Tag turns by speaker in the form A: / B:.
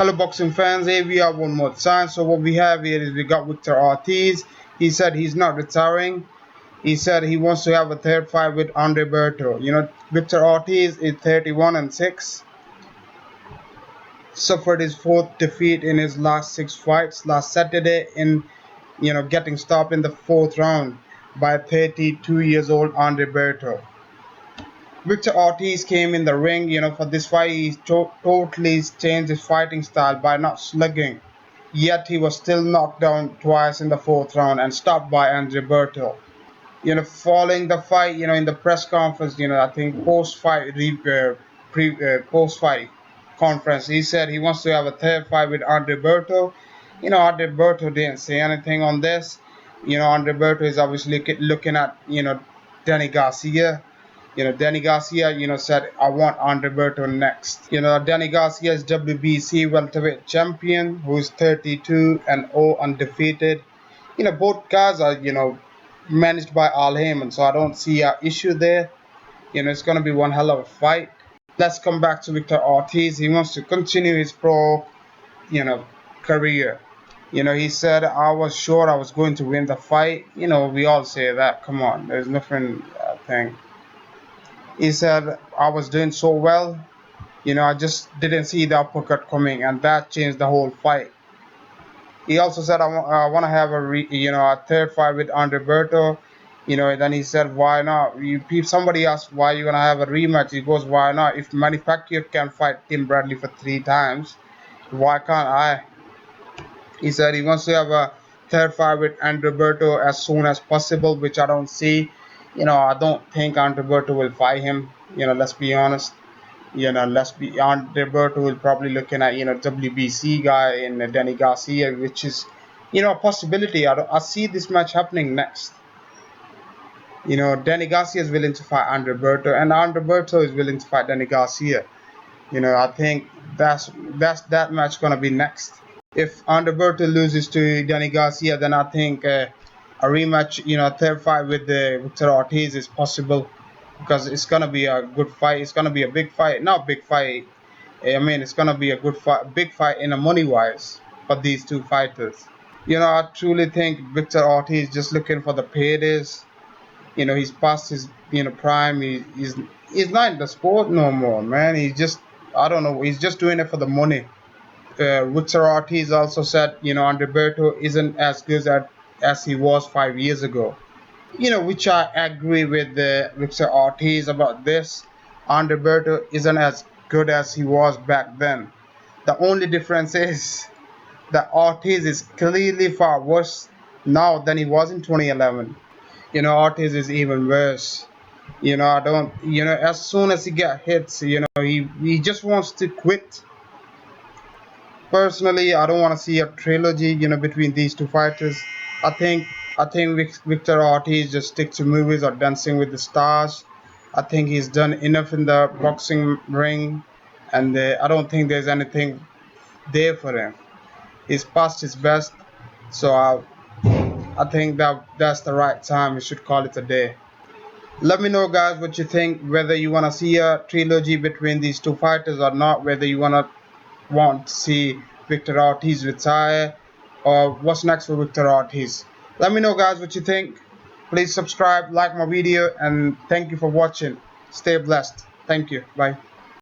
A: Hello boxing fans, here we are one more time. So what we have here is we got Victor Ortiz. He said he's not retiring. He said he wants to have a third fight with Andre Berto. Victor Ortiz is 31-6. Suffered his fourth defeat in his last 6 fights. Last Saturday in getting stopped in the fourth round by 32 years old Andre Berto. Victor Ortiz came in the ring, for this fight. He totally changed his fighting style by not slugging. Yet he was still knocked down twice in the fourth round and stopped by Andre Berto. Following the fight, in the press conference, I think post-fight conference, he said he wants to have a third fight with Andre Berto. Andre Berto didn't say anything on this. Andre Berto is obviously looking at, Danny Garcia. Danny Garcia, said, I want Andre Berto next. Danny Garcia is WBC welterweight champion who is 32-0 undefeated. Both guys are, managed by Al Heyman, so I don't see an issue there. It's going to be one hell of a fight. Let's come back to Victor Ortiz. He wants to continue his pro, career. He said, I was sure I was going to win the fight. We all say that. Come on, there's nothing thing. He said, I was doing so well, I just didn't see the uppercut coming, and that changed the whole fight. He also said, I want to have a third fight with Andre Berto. Then he said, why not? Somebody asked why you want to have a rematch. He goes, why not? If Manny Pacquiao can fight Tim Bradley for 3 times, why can't I? He said he wants to have a third fight with Andre Berto as soon as possible, which I don't see. I don't think Andre Berto will fight him. Let's be honest. Andre Berto will probably looking at, WBC guy in Danny Garcia, which is, a possibility. I see this match happening next. Danny Garcia is willing to fight Andre Berto, and Andre Berto is willing to fight Danny Garcia. I think that match gonna be next. If Andre Berto loses to Danny Garcia, then I think a rematch, a third fight with Victor Ortiz is possible, because it's gonna be a good fight. It's gonna be a big fight, not big fight. I mean, it's gonna be a good fight, big fight in a money wise for these two fighters. I truly think Victor Ortiz is just looking for the paydays. He's past his prime. He's not in the sport no more, man. He's just, I don't know. He's just doing it for the money. Victor Ortiz also said, Andre Berto isn't as good as he was 5 years ago. Which I agree with Victor Ortiz about this. Andre Berto isn't as good as he was back then. The only difference is that Ortiz is clearly far worse now than he was in 2011. Ortiz is even worse. As soon as he gets hits, he just wants to quit. Personally, I don't want to see a trilogy, between these two fighters. I think Victor Ortiz just stick to movies or Dancing with the Stars. I think he's done enough in the boxing ring, and I don't think there's anything there for him. He's past his best, so I think that's the right time. We should call it a day. Let me know, guys, what you think. Whether you want to see a trilogy between these two fighters or not. Whether you want to see Victor Ortiz retire, or what's next for Victor Ortiz. Let me know, guys, what you think. Please subscribe, like my video, and thank you for watching. Stay blessed. Thank you. Bye.